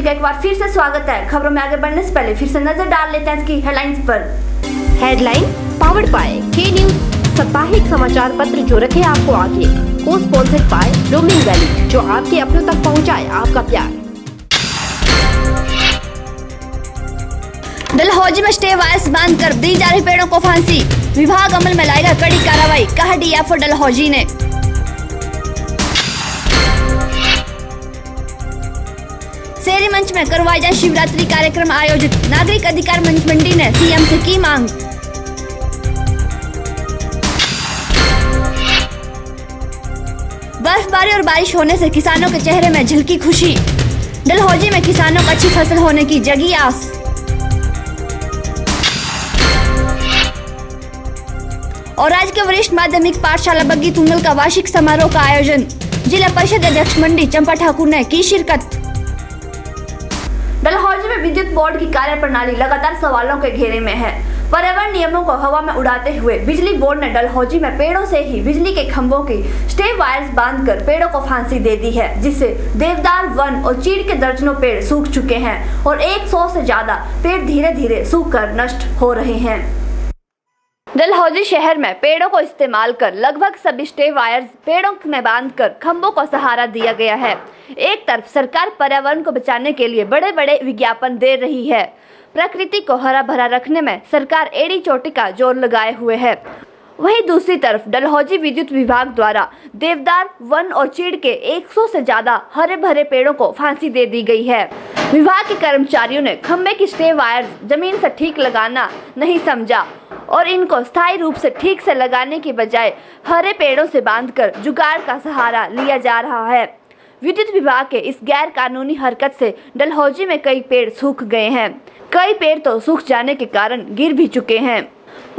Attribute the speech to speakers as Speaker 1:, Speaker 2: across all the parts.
Speaker 1: सभी का एक बार फिर से स्वागत है। खबरों में आगे बढ़ने से पहले फिर से नजर डाल लेते हैं इसकी हेडलाइंस पर।
Speaker 2: हेडलाइन पावर्ड बाय के न्यूज, साप्ताहिक समाचार पत्र जो रखे आपको आगे, को स्पॉन्सर्ड बाय रोमिंग वैली, जो आपके अपनों तक पहुंचाए आपका प्यार।
Speaker 1: डलहौजी में स्टे वायर्स बांध कर दी जा रही पेड़ों को फांसी, विभाग अमल में लाएगा कड़ी कार्रवाई, कहा डीएफओ डलहौजी ने। शेरी मंच में करवाए जाए शिवरात्रि कार्यक्रम आयोजित, नागरिक अधिकार मंच मंडी ने सीएम से की मांग। बर्फबारी और बारिश होने से किसानों के चेहरे में झलकी खुशी, डलहौजी में किसानों को अच्छी फसल होने की जगी आस। और राज्य के वरिष्ठ माध्यमिक पाठशाला बग्गी तुंगल का वार्षिक समारोह का आयोजन, जिला परिषद अध्यक्ष मंडी चंपा ठाकुर ने की शिरकत। डलहौजी में विद्युत बोर्ड की कार्य प्रणाली लगातार सवालों के घेरे में है। पर्यावरण नियमों को हवा में उड़ाते हुए बिजली बोर्ड ने डलहौजी में पेड़ों से ही बिजली के खंभों की स्टे वायर्स बांधकर पेड़ों को फांसी दे दी है, जिससे देवदार, वन और चीड़ के दर्जनों पेड़ सूख चुके हैं और 100 से ज्यादा पेड़ धीरे धीरे सूख कर नष्ट हो रहे हैं। डलहौजी शहर में पेड़ों को इस्तेमाल कर लगभग सभी स्टे वायर्स पेड़ों में बांधकर खंभों को सहारा दिया गया है। एक तरफ सरकार पर्यावरण को बचाने के लिए बड़े बड़े विज्ञापन दे रही है, प्रकृति को हरा भरा रखने में सरकार एड़ी चोटी का जोर लगाए हुए है। वहीं दूसरी तरफ डलहौजी विद्युत विभाग द्वारा देवदार, वन और चीड़ के 100 से ज्यादा हरे भरे पेड़ों को फांसी दे दी गई है। विभाग के कर्मचारियों ने खंभे की स्टे वायर्स जमीन से ठीक लगाना नहीं समझा और इनको स्थायी रूप से ठीक से लगाने की बजाय हरे पेड़ों से बांधकर जुगाड़ का सहारा लिया जा रहा है। विद्युत विभाग के इस गैर कानूनी हरकत से डलहौजी में कई पेड़ सूख गए हैं, कई पेड़ तो सूख जाने के कारण गिर भी चुके हैं।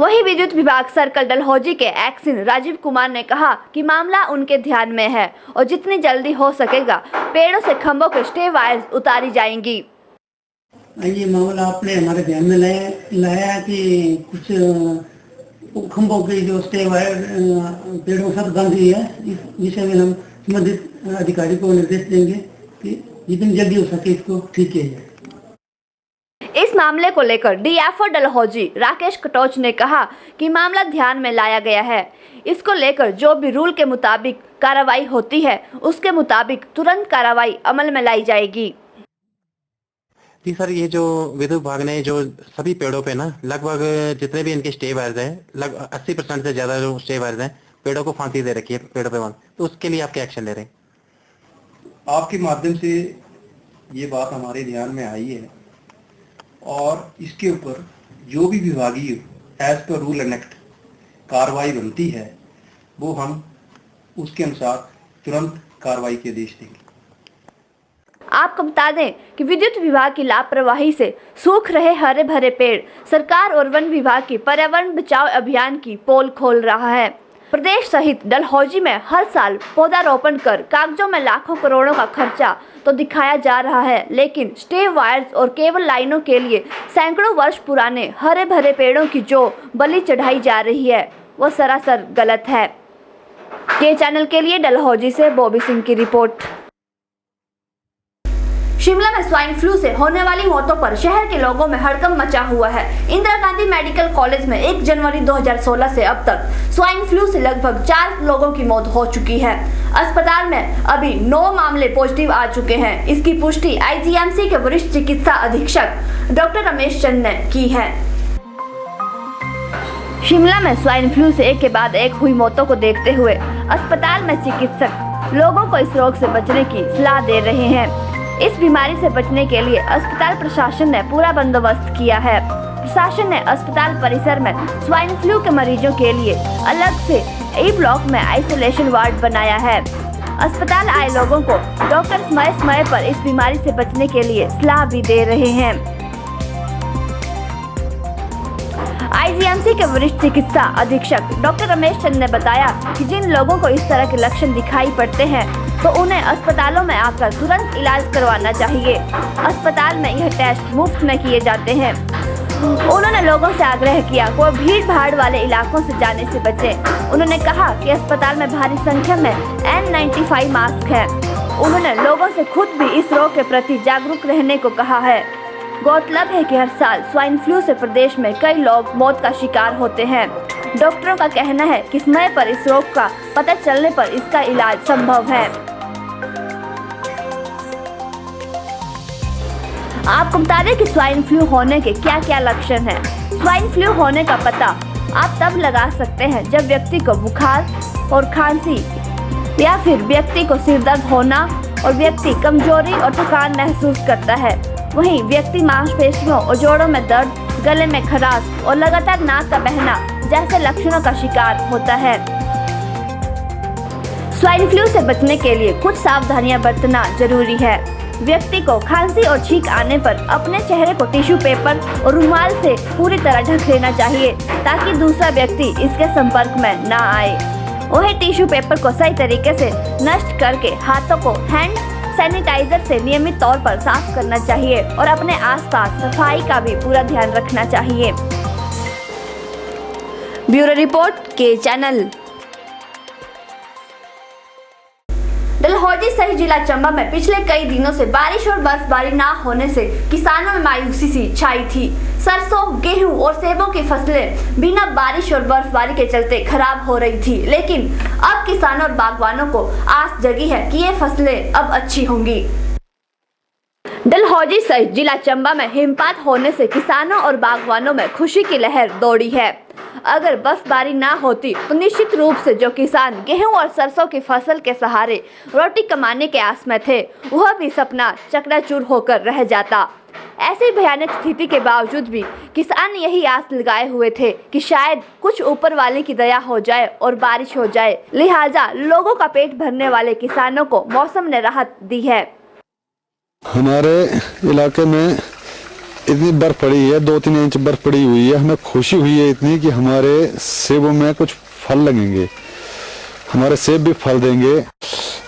Speaker 1: वहीं विद्युत विभाग सर्कल डलहौजी के एक्सिन राजीव कुमार ने कहा कि मामला उनके ध्यान में है और जितनी जल्दी हो सकेगा पेड़ों से खंभों के स्टे वायर्स उतारी जाएंगी।
Speaker 3: ये मामला आपने हमारे ध्यान में लाया कि कुछ खंभों की जो स्टे वायर पेड़ों के साथ बंधी है, इस विषय में हम संबंधित अधिकारी को निर्देश देंगे कि जितनी जल्दी हो सके इसको ठीक किया जाए।
Speaker 1: इस मामले को लेकर डीएफओ डलहौजी राकेश कटोच ने कहा कि मामला ध्यान में लाया गया है, इसको लेकर जो भी रूल के मुताबिक कार्रवाई होती है उसके मुताबिक तुरंत कार्रवाई अमल में लाई जाएगी।
Speaker 4: जी सर, ये जो विद्युत विभाग ने जो सभी पेड़ों पे ना लगभग जितने भी इनके स्टे वायर्स हैं, लगभग 80% से ज्यादा जो स्टे वायर्स हैं पेड़ों को फांसी दे रखी है पेड़ों पे बांध, तो उसके लिए आप क्या एक्शन ले रहे हैं?
Speaker 5: आपके माध्यम से ये बात हमारे ध्यान में आई है और इसके ऊपर जो भी विभागीय as per rule and act कार्रवाई बनती है वो हम उसके अनुसार तुरंत कार्रवाई के आदेश देंगे।
Speaker 1: आपको बता दें कि विद्युत विभाग की लापरवाही से सूख रहे हरे भरे पेड़ सरकार और वन विभाग की पर्यावरण बचाओ अभियान की पोल खोल रहा है। प्रदेश सहित डलहौजी में हर साल पौधारोपण कर कागजों में लाखों करोड़ों का खर्चा तो दिखाया जा रहा है, लेकिन स्टे वायर्स और केबल लाइनों के लिए सैकड़ों वर्ष पुराने हरे भरे पेड़ों की जो बलि चढ़ाई जा रही है वो सरासर गलत है। के चैनल के लिए डलहौजी से बॉबी सिंह की रिपोर्ट। शिमला में स्वाइन फ्लू से होने वाली मौतों पर शहर के लोगों में हड़कंप मचा हुआ है। इंदिरा गांधी मेडिकल कॉलेज में 1 जनवरी 2016 से अब तक स्वाइन फ्लू से लगभग 4 लोगों की मौत हो चुकी है। अस्पताल में अभी 9 मामले पॉजिटिव आ चुके हैं। इसकी पुष्टि आईजीएमसी के वरिष्ठ चिकित्सा अधीक्षक डॉक्टर रमेश चंद ने की है। शिमला में स्वाइन फ्लू से एक के बाद एक हुई मौतों को देखते हुए अस्पताल में चिकित्सक लोगों को इस रोग से बचने की सलाह दे रहे हैं। इस बीमारी से बचने के लिए अस्पताल प्रशासन ने पूरा बंदोबस्त किया है। प्रशासन ने अस्पताल परिसर में स्वाइन फ्लू के मरीजों के लिए अलग से ए ब्लॉक में आइसोलेशन वार्ड बनाया है। अस्पताल आए लोगों को डॉक्टर समय पर इस बीमारी से बचने के लिए सलाह भी दे रहे हैं। आईजीएमसी के वरिष्ठ चिकित्सा अधीक्षक डॉक्टर रमेश चंद ने बताया कि जिन लोगों को इस तरह के लक्षण दिखाई पड़ते हैं तो उन्हें अस्पतालों में आकर तुरंत इलाज करवाना चाहिए। अस्पताल में यह टेस्ट मुफ्त में किए जाते हैं। उन्होंने लोगों से आग्रह किया कि वो भीड़ भाड़ वाले इलाकों से जाने से बचें। उन्होंने कहा कि अस्पताल में भारी संख्या में N95 मास्क है। उन्होंने लोगों से खुद भी इस रोग के प्रति जागरूक रहने को कहा है। गौरतलब है कि हर साल स्वाइन फ्लू से प्रदेश में कई लोग मौत का शिकार होते हैं। डॉक्टरों का कहना है कि समय पर इस रोग का पता चलने पर इसका इलाज संभव है। आपको बता दें कि स्वाइन फ्लू होने के क्या क्या लक्षण हैं। स्वाइन फ्लू होने का पता आप तब लगा सकते हैं जब व्यक्ति को बुखार और खांसी या फिर व्यक्ति को सिर दर्द होना और व्यक्ति कमजोरी और थकान महसूस करता है। वहीं व्यक्ति मांसपेशियों और जोड़ों में दर्द, गले में खराश और लगातार नाक का बहना जैसे लक्षणों का शिकार होता है। स्वाइन फ्लू से बचने के लिए कुछ सावधानियां बरतना जरूरी है। व्यक्ति को खांसी और छींक आने पर अपने चेहरे को टिश्यू पेपर और रुमाल से पूरी तरह ढक लेना चाहिए ताकि दूसरा व्यक्ति इसके संपर्क में ना आए। वहीं टिश्यू पेपर को सही तरीके से नष्ट करके हाथों को हैंड सैनिटाइजर से नियमित तौर पर साफ करना चाहिए और अपने आसपास सफाई का भी पूरा ध्यान रखना चाहिए। ब्यूरो रिपोर्ट के चैनल। डलहौजी सहित जिला चंबा में पिछले कई दिनों से बारिश और बर्फबारी न होने से किसानों में मायूसी सी छाई थी। सरसों, गेहूं और सेबों की फसलें बिना बारिश और बर्फबारी के चलते खराब हो रही थी, लेकिन अब किसानों और बागवानों को आस जगी है कि ये फसलें अब अच्छी होंगी। डलहौजी सहित जिला चंबा में हिमपात होने से किसानों और बागवानों में खुशी की लहर दौड़ी है। अगर बर्फबारी ना होती तो निश्चित रूप से जो किसान गेहूं और सरसों की फसल के सहारे रोटी कमाने के आस में थे, वह भी सपना चकनाचूर होकर रह जाता। ऐसी भयानक स्थिति के बावजूद भी किसान यही आस लगाए हुए थे कि शायद कुछ ऊपर वाले की दया हो जाए और बारिश हो जाए। लिहाजा लोगों का पेट भरने वाले किसानों को मौसम ने राहत दी है।
Speaker 6: हमारे इलाके में इतनी बर्फ पड़ी है, 2-3 इंच बर्फ पड़ी हुई है। हमें खुशी हुई है इतनी कि हमारे सेबों में कुछ फल लगेंगे, हमारे सेब भी फल देंगे।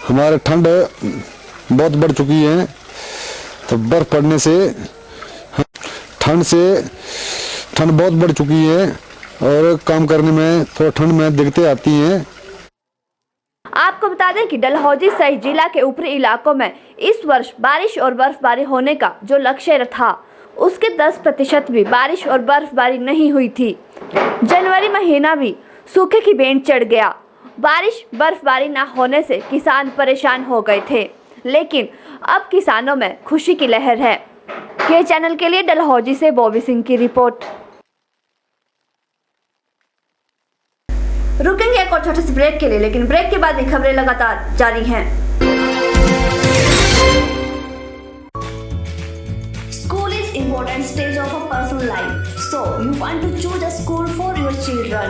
Speaker 6: हमारे ठंड बहुत बढ़ चुकी है, तो बर्फ पड़ने से ठंड बहुत बढ़ चुकी है और काम करने में थोड़ा ठंड में दिक्कतें आती हैं।
Speaker 1: आपको बता दें कि डलहौजी सहित जिला के ऊपरी इलाकों में इस वर्ष बारिश और बर्फबारी होने का जो लक्ष्य था, उसके 10% भी बारिश और बर्फबारी नहीं हुई थी। जनवरी महीना भी सूखे की भेंट चढ़ गया। बारिश बर्फबारी न होने से किसान परेशान हो गए थे, लेकिन अब किसानों में खुशी की लहर है। के चैनल के लिए डलहौजी से बॉबी सिंह की रिपोर्ट। रुकेंगे एक और छोटे से ब्रेक के लिए, लेकिन ब्रेक के बाद ये खबरें लगातार जारी हैं। Important stage of a person's life. So, you want to choose a school for your children.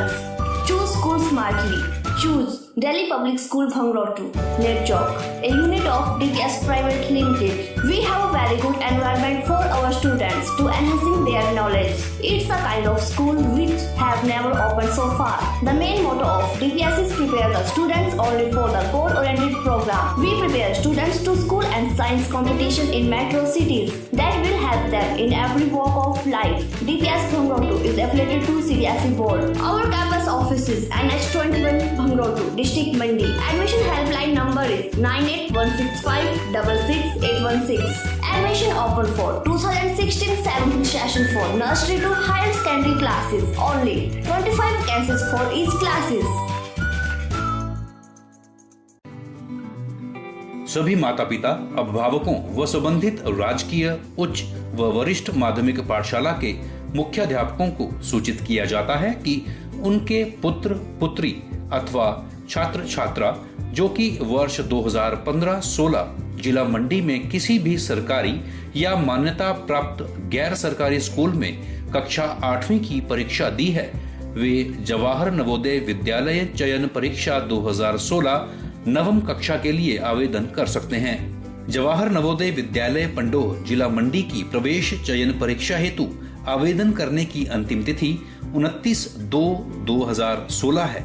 Speaker 1: Choose school smartly. Choose Delhi Public School Bhangrotu, Netjok, a unit of DPS Private Limited. We have a very good environment for our students to enhancing their knowledge. It's a kind of school which have never opened so far. The main motto of DPS is prepare the students only for the goal-oriented program. We prepare students to school and science competition in metro cities that will help them in every walk of life. DPS Bhangrotu is affiliated to CBSE board. Our campus office is NH21 Bhangrotu, District Mandi. Admission helpline number is 9816566816. Admission open for 2016-17 session for nursery to higher secondary classes. Only 25 cases for each classes.
Speaker 7: सभी माता पिता, अभिभावकों व संबंधित राजकीय, उच्च व वरिष्ठ माध्यमिक पाठशाला के मुख्याध्यापकों को सूचित किया जाता है कि उनके पुत्र पुत्री अथवा छात्र छात्रा जो कि वर्ष 2015-16 जिला मंडी में किसी भी सरकारी या मान्यता प्राप्त गैर सरकारी स्कूल में कक्षा 8वीं की परीक्षा दी है, वे जवाहर नवोदय विद्यालय चयन परीक्षा 2016 नवम कक्षा के लिए आवेदन कर सकते हैं। जवाहर नवोदय विद्यालय पंडोह जिला मंडी की प्रवेश चयन परीक्षा हेतु आवेदन करने की अंतिम तिथि 29/2/2016 है।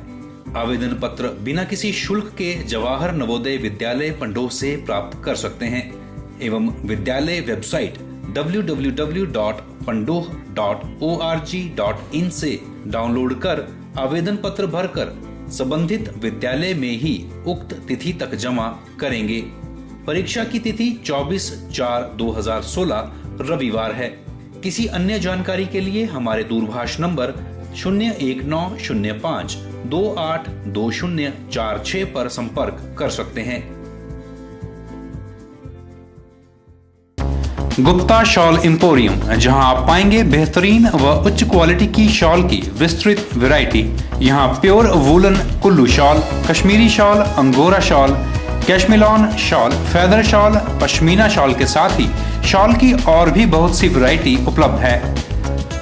Speaker 7: आवेदन पत्र बिना किसी शुल्क के जवाहर नवोदय विद्यालय पंडोह से प्राप्त कर सकते हैं एवं विद्यालय वेबसाइट www.pandoh.org.in से डाउनलोड कर आवेदन पत्र भरकर संबंधित विद्यालय में ही उक्त तिथि तक जमा करेंगे। परीक्षा की तिथि 24/4/2016 रविवार है। किसी अन्य जानकारी के लिए हमारे दूरभाष नंबर 01905282046 पर संपर्क कर सकते हैं। गुप्ता शॉल एम्पोरियम, जहां आप पाएंगे बेहतरीन व उच्च क्वालिटी की शॉल की विस्तृत वैरायटी। यहां pure woollen Kullu shawl, Kashmiri shawl, angora shawl, cashmilon shawl, feather shawl, pashmina shawl के साथ ही शॉल की और भी बहुत सी वैरायटी उपलब्ध है।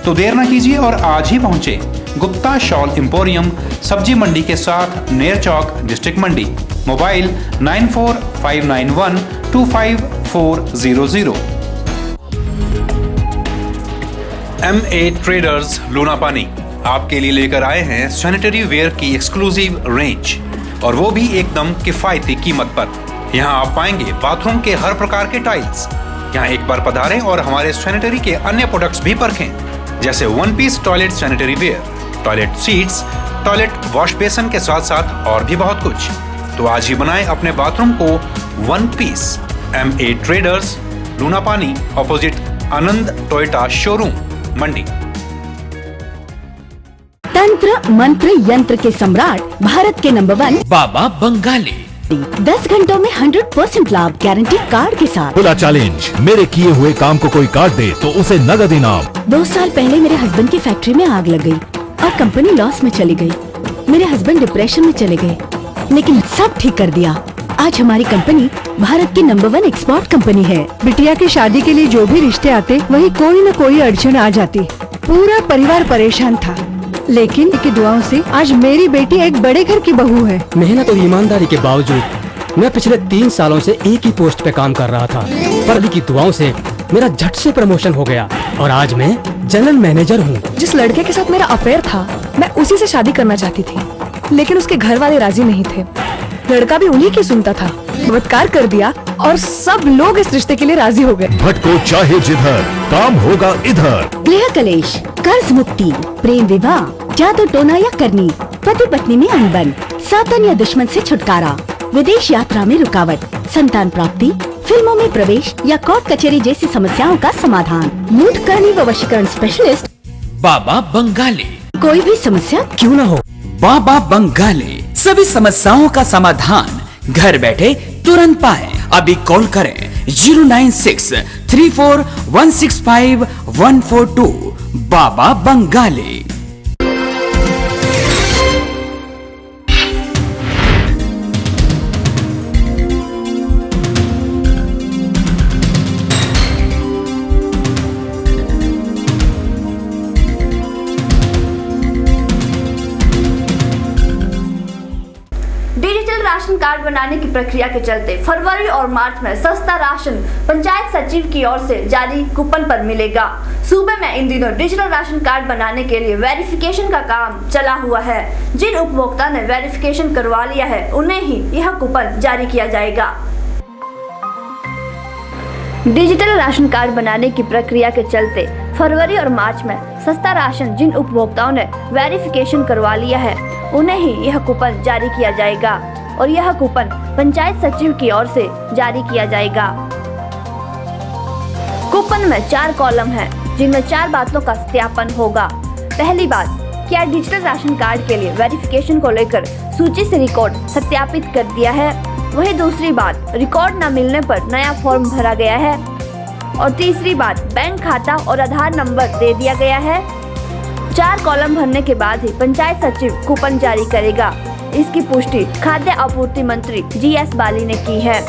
Speaker 7: तो देर न कीजिए और आज ही पहुंचे गुप्ता शॉल एम्पोरियम, सब्जी मंडी के साथ नेर चौक, डिस्ट्रिक्ट मंडी। मोबाइल 9459125400। MA ट्रेडर्स लूनापानी आपके लिए लेकर आए हैं सैनिटरी वेयर की एक्सक्लूसिव रेंज, और वो भी एकदम किफायती कीमत पर। यहाँ आप पाएंगे बाथरूम के हर प्रकार के टाइल्स। यहाँ एक बार पधारें और हमारे सैनिटरी के अन्य प्रोडक्ट्स भी परखें, जैसे 1 piece toilet sanitary ware, toilet seats, toilet wash basin के साथ साथ और भी बहुत कुछ। तो आज ही बनाएं अपने बाथरूम को 1 पीस। MA ट्रेडर्स लूनापानी, ऑपोजिट आनंद टोयोटा शोरूम, मंडी।
Speaker 8: तंत्र मंत्र यंत्र के सम्राट, भारत के नंबर 1
Speaker 9: बाबा बंगाली।
Speaker 8: 10 घंटों में 100% लाभ गारंटी कार्ड के साथ।
Speaker 10: खुला चैलेंज, मेरे किए हुए काम को कोई काट दे तो उसे नगद इनाम।
Speaker 8: 2 साल पहले मेरे हस्बैंड की फैक्ट्री में आग लग गई और कंपनी लॉस में चली गई। मेरे हस्बैंड डिप्रेशन में चले गए, लेकिन सब ठीक कर दिया। आज हमारी कंपनी भारत की नंबर 1 एक्सपोर्ट कंपनी है।
Speaker 11: बिटिया की शादी के लिए जो भी रिश्ते आते, वही कोई न कोई अड़चन आ जाती। पूरा परिवार परेशान था, लेकिन की दुआओं से आज मेरी बेटी एक बड़े घर की बहू है।
Speaker 12: मेहनत और ईमानदारी के बावजूद मैं पिछले 3 सालों से एक ही पोस्ट पे काम कर रहा था, पर अली की दुआओं से मेरा झट से प्रमोशन हो गया और आज मैं जनरल मैनेजर हूँ।
Speaker 11: जिस लड़के के साथ मेरा अफेयर था, मैं उसी से शादी करना चाहती थी, लेकिन उसके घर वाले राजी नहीं थे। लड़का भी उन्हीं की सुनता था। बलात्कार कर दिया और सब लोग इस रिश्ते के लिए राजी हो गए।
Speaker 10: भटको चाहे जिधर, काम होगा इधर।
Speaker 8: गृह कलेश, कर्ज मुक्ति, प्रेम विवाह, जादू टोना या करनी, पति पत्नी में अनबन, सातन या दुश्मन से छुटकारा, विदेश यात्रा में रुकावट, संतान प्राप्ति, फिल्मों में प्रवेश या कोर्ट कचहरी जैसी समस्याओं का समाधान। मूठ करनी व वशीकरण स्पेशलिस्ट
Speaker 9: बाबा बंगाली।
Speaker 8: कोई भी समस्या क्यों न हो,
Speaker 9: बाबा बंगाली सभी समस्याओं का समाधान घर बैठे तुरंत पाएं। अभी कॉल करें 09634165142। बाबा बंगाली।
Speaker 1: डिजिटल राशन कार्ड बनाने की प्रक्रिया के चलते फरवरी और मार्च में सस्ता राशन पंचायत सचिव की ओर से जारी कूपन पर मिलेगा। सूबे में इन दिनों डिजिटल राशन कार्ड बनाने के लिए वेरिफिकेशन का काम चला हुआ है। जिन उपभोक्ता ने वेरिफिकेशन करवा लिया है, उन्हें ही यह कूपन जारी किया जाएगा। डिजिटल राशन कार्ड बनाने की प्रक्रिया के चलते फरवरी और मार्च में सस्ता राशन जिन उपभोक्ताओं ने वेरिफिकेशन करवा लिया है, उन्हें ही यह कूपन जारी किया जाएगा और यह कूपन पंचायत सचिव की ओर से जारी किया जाएगा। कूपन में 4 कॉलम हैं, जिनमें 4 बातों का सत्यापन होगा। पहली बात, क्या डिजिटल राशन कार्ड के लिए वेरिफिकेशन को लेकर सूची से रिकॉर्ड सत्यापित कर दिया है। वही दूसरी बात, रिकॉर्ड न मिलने पर नया फॉर्म भरा गया है। और तीसरी बात, बैंक खाता और आधार नंबर दे दिया गया है। 4 कॉलम भरने के बाद ही पंचायत सचिव कूपन जारी करेगा। इसकी पुष्टि खाद्य आपूर्ति मंत्री GS बाली ने की है।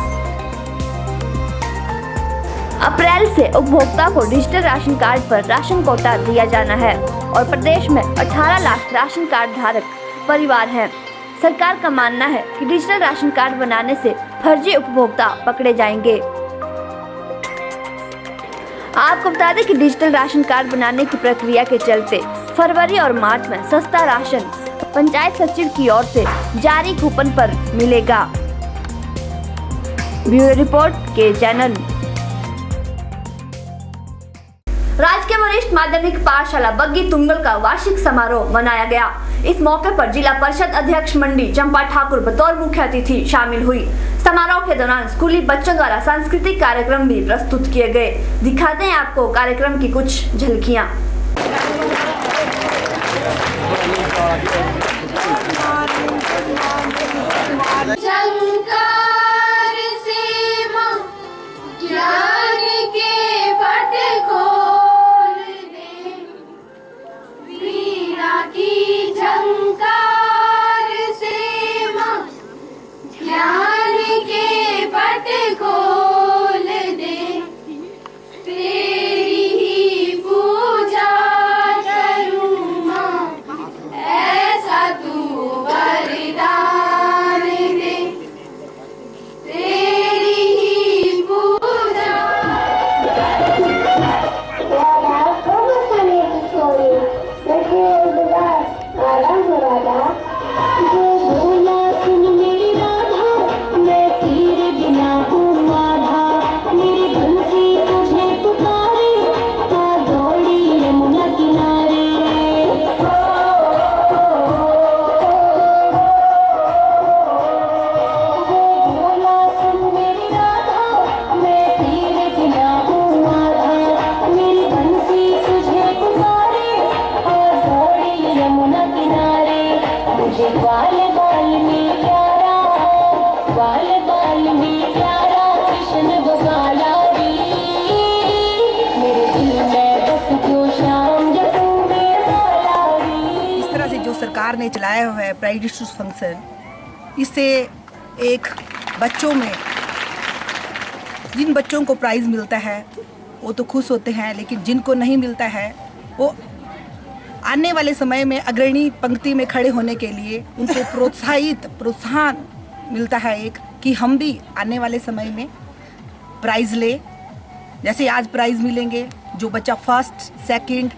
Speaker 1: अप्रैल से उपभोक्ता को डिजिटल राशन कार्ड पर राशन कोटा दिया जाना है और प्रदेश में 18 लाख राशन कार्ड धारक परिवार हैं। सरकार का मानना है कि डिजिटल राशन कार्ड बनाने से फर्जी उपभोक्ता पकड़े जाएंगे। आपको बता दें कि डिजिटल राशन कार्ड बनाने की प्रक्रिया के चलते फरवरी और मार्च में सस्ता राशन पंचायत सचिव की ओर से जारी कूपन पर मिलेगा। ब्यूरो रिपोर्ट के चैनल। राजकीय वरिष्ठ माध्यमिक पाठशाला बग्गी तुंगल का वार्षिक समारोह मनाया गया। इस मौके पर जिला परिषद अध्यक्ष मंडी चंपा ठाकुर बतौर मुख्य अतिथि शामिल हुई। समारोह के दौरान स्कूली बच्चों द्वारा सांस्कृतिक कार्यक्रम भी प्रस्तुत किए गए। दिखाते हैं आपको कार्यक्रम की कुछ झलकियां।
Speaker 13: सरकार ने चलाया हुआ है प्राइड फंक्शन, इससे एक बच्चों में जिन बच्चों को प्राइज़ मिलता है वो तो खुश होते हैं, लेकिन जिनको नहीं मिलता है वो आने वाले समय में अग्रणी पंक्ति में खड़े होने के लिए उनको प्रोत्साहन मिलता है एक कि हम भी आने वाले समय में प्राइज़ ले। जैसे आज प्राइज़ मिलेंगे जो बच्चा फर्स्ट सेकंड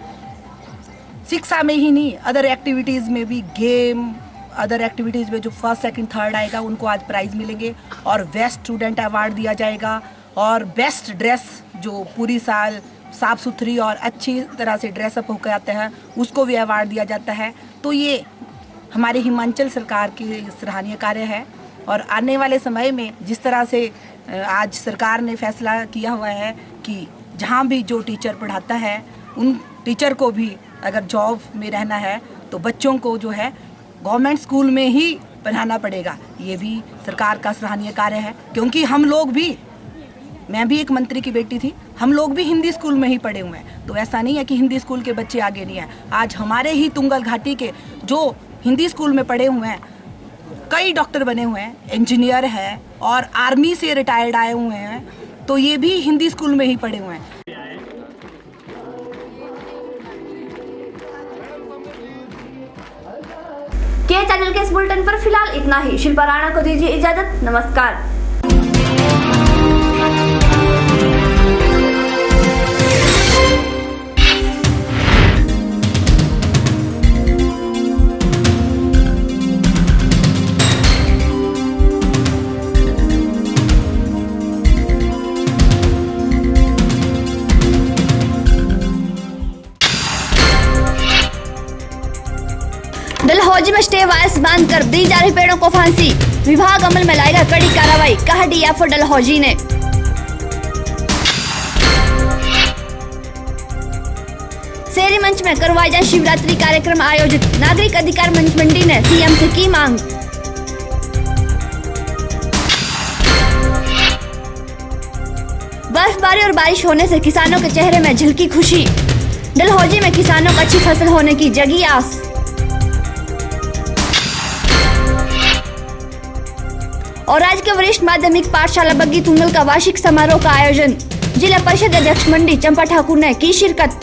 Speaker 13: शिक्षा में ही नहीं अदर एक्टिविटीज़ में भी, गेम अदर एक्टिविटीज़ में जो फर्स्ट सेकंड थर्ड आएगा उनको आज प्राइज़ मिलेंगे। और बेस्ट स्टूडेंट अवार्ड दिया जाएगा और बेस्ट ड्रेस जो पूरी साल साफ़ सुथरी और अच्छी तरह से ड्रेसअप होकर आते हैं उसको भी अवार्ड दिया जाता है। तो ये हमारे हिमाचल सरकार की सराहनीय कार्य है। और आने वाले समय में जिस तरह से आज सरकार ने फैसला किया हुआ है कि जहाँ भी जो टीचर पढ़ाता है उन टीचर को भी अगर जॉब में रहना है तो बच्चों को जो है गवर्नमेंट स्कूल में ही पढ़ाना पड़ेगा। ये भी सरकार का सराहनीय कार्य है, क्योंकि हम लोग भी, मैं भी एक मंत्री की बेटी थी, हम लोग भी हिंदी स्कूल में ही पढ़े हुए हैं। तो ऐसा नहीं है कि हिंदी स्कूल के बच्चे आगे नहीं हैं। आज हमारे ही तुंगल घाटी के जो हिंदी स्कूल में पढ़े हुए हैं कई डॉक्टर बने हुए हैं, इंजीनियर हैं और आर्मी से रिटायर्ड आए हुए हैं, तो ये भी हिंदी स्कूल में ही पढ़े हुए हैं।
Speaker 1: के चैनल के इस बुलेटिन पर फिलहाल इतना ही। शिल्पा राणा को दीजिए इजाजत। नमस्कार। डलहौजी में स्टे वायर्स बांधकर दी जा रही पेड़ों को फांसी, विभाग अमल में लाएगा कड़ी कार्रवाई, कहा डीएफओ डलहौजी ने। शेरी मंच में करवाए जाए शिवरात्रि कार्यक्रम आयोजित, नागरिक अधिकार मंच मंडी ने सीएम से की मांग। बर्फबारी और बारिश होने से किसानों के चेहरे में झलकी खुशी, डलहौजी में किसानों को अच्छी फसल होने की जगी आस। और राज्य के वरिष्ठ माध्यमिक पाठशाला बग्गी तुंगल का वार्षिक समारोह का आयोजन, जिला परिषद अध्यक्ष मंडी चंपा ठाकुर ने की शिरकत।